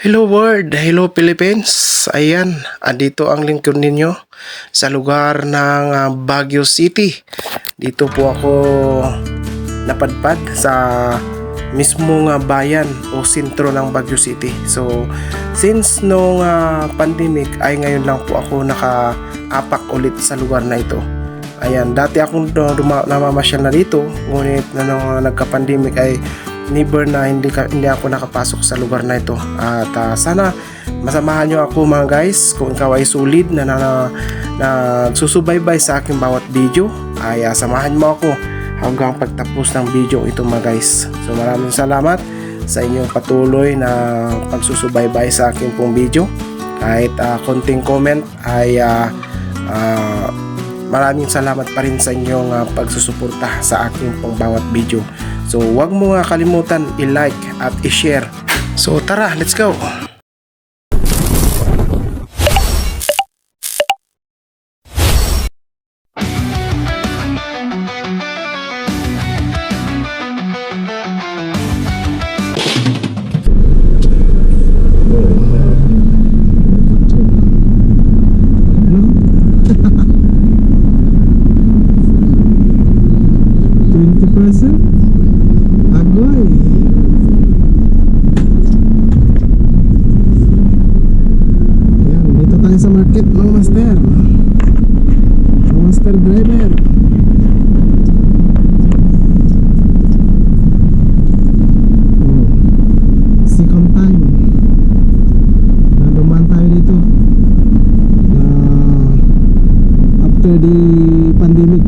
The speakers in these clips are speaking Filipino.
Hello world, hello Philippines. Ayan, andito ang lingkod ninyo sa lugar ng Baguio City. Dito po ako napadpad sa mismong bayan o sentro ng Baguio City. So, since nung pandemic ay ngayon lang po ako nakaapak ulit sa lugar na ito. Ayan, dati akong namamasyal na dito, ngunit na nung nagka-pandemic ay never na hindi ako nakapasok sa lugar na ito. At sana masamahan nyo ako mga guys, kung ikaw ay solid na susubaybay sa aking bawat video, ay samahan mo ako hanggang pagtapos ng video ito mga guys. So maraming salamat sa inyong patuloy na pagsusubaybay sa aking pong video. Kahit konting comment ay maraming salamat pa rin sa inyong pagsusuporta sa aking pong bawat video. So huwag mo nga kalimutan i-like at i-share. So tara, let's go! Sa market mga master driver. Second time na dumaan tayo dito after the pandemic.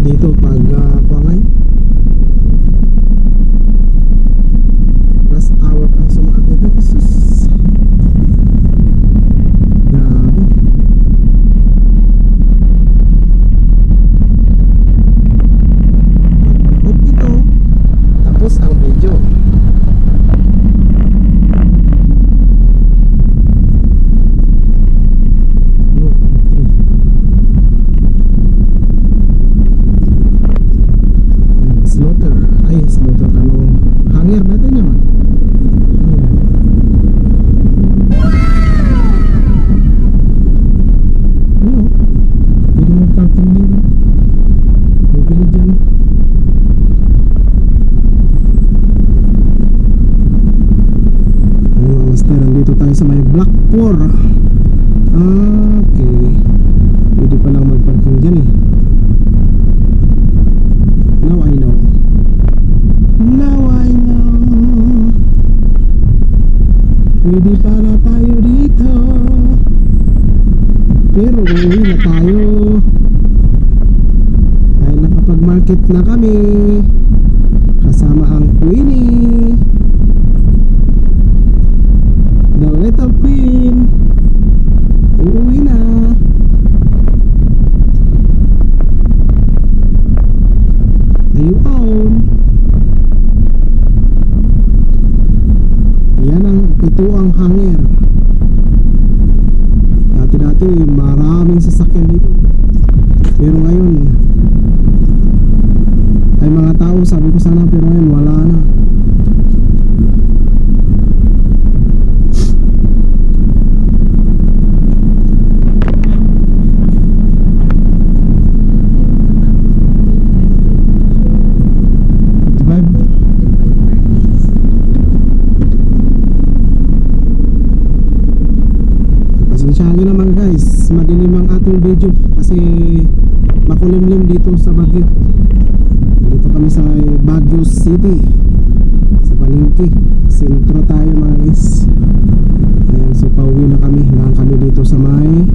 Dito pag pangay last hour ang sumaat nito kasi grabe. Pag ito tapos ang video. Slaughter kalau hangir natin naman. Ano? Pwede mag-parking dito. Bibili dyan. Mga master, nandito tayo sa may Block 4. Okay. Pwede pa lang mag-parking dyan eh. Now I know. Now I know. Pwede para tayo dito, pero uuwi na tayo dahil nakapag-market na kami kasama ang Queenie, the little queen. Uuwi na. Ayun. Ito ang hangir. Dati maraming sasakyan dito, pero ngayon ay mga tao, sabi ko sana, pero ngayon wala na. Pasensyahan nyo naman guys, madilim ang ating video kasi makulimlim dito sa Baguio. Dito kami sa Baguio City, sa Palengke, sentro tayo mga guys. Ayan, so pauwi na kami. Lang kami dito sa may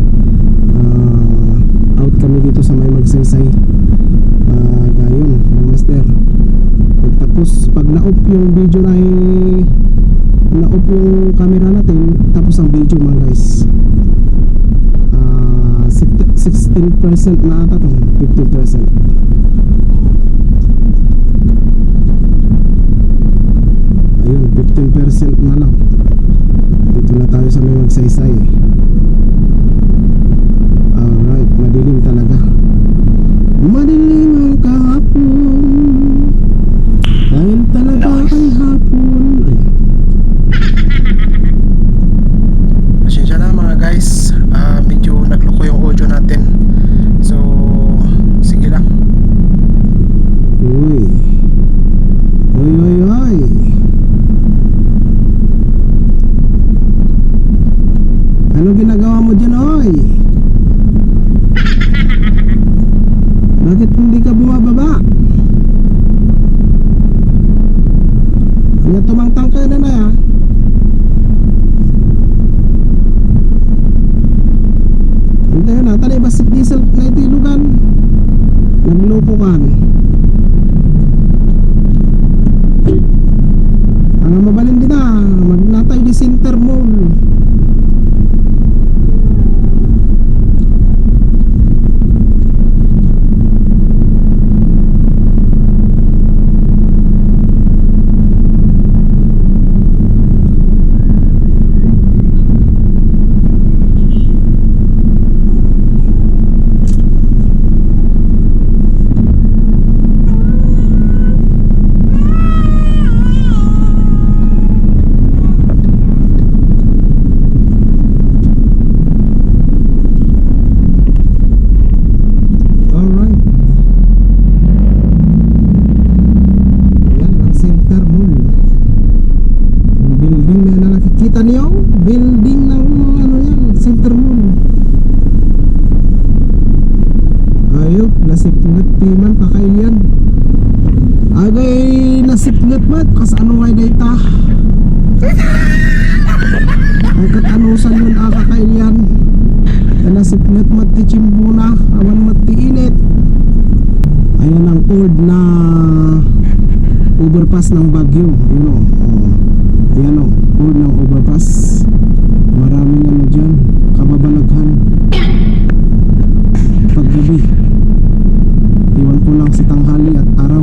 out kami dito sa may Magsaysay. Gayon mga master. Tapos pag na-off yung video na na-off yung camera natin, tapos ang video mga guys. 16% na ata to, 50%. Ayun, 15% na lang. Dito na tayo sa may Magsaysay. Alright. Madilim ang kahapon, dahil talaga ay hapon. Ay, Pasensya na mga guys, medyo nagloko yung audio natin. So, sige lang. uy. Uy, uy, uy. Ano ginagawa mo dyan, oy? Bakit hindi ka bumababa? Ano tumangtang ka na ya? Hindi na, tali basit diesel na itilugan. Naglupo kan. Ang mabalin din na, magnatay di center mall. Alright. Ayan ang center mall. Yung building na nakikita niyo, building ng ano yan, center mall. Ayok, nasipngat piman pakailian. Agay nasipngat mat, kas ano ngay data. Ang katanusan yun akakailian. Nasipngat mat ti chimbuna, awan mat ti init. Ayan ang old na overpass ng Baguio, yun o. Ayan o, old ng overpass. Maraming ano dyan, kababalaghan. Paggabi, iwan ko lang si tanghali at araw.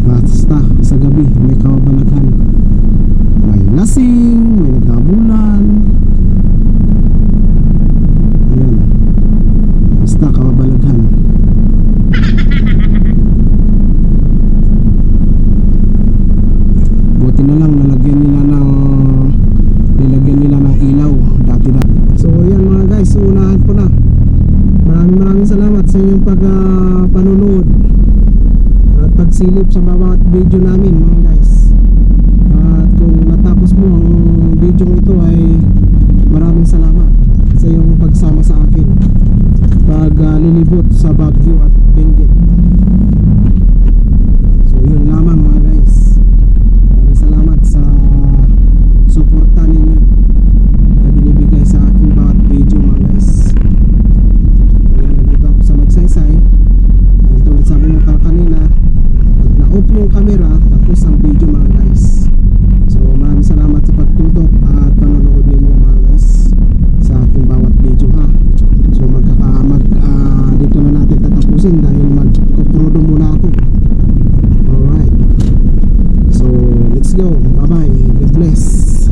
Basta sa gabi may kababalaghan. May lasing, may nagkabulan. Ayan, basta kababalaghan. Buti na lang nilagyan nila ng ilaw dati na. So ayan mga guys, unahan ko na. Maraming salamat sa inyong panunood at pagsilip sa bawat video namin mga guys. At kung natapos mo ang video ito ay maraming salamat sa iyong pagsama sa akin pag lilibot sa Baguio at Benguet. So yun lamang mga guys. Maraming salamat sa suporta ninyo na binibigay sa aking bawat video mga guys. Kaya nandito ako sa Magsaysay. Dahil tulad sabi mo kanina, pag na-off yung camera, tapos ang video mga guys. So maraming salamat sa pagtutok at panonood ninyo mga guys sa aking bawat video ha. So dito na natin tatapusin dahil magkukrudo muna ako. Alright. So let's go. Bye bye. God bless.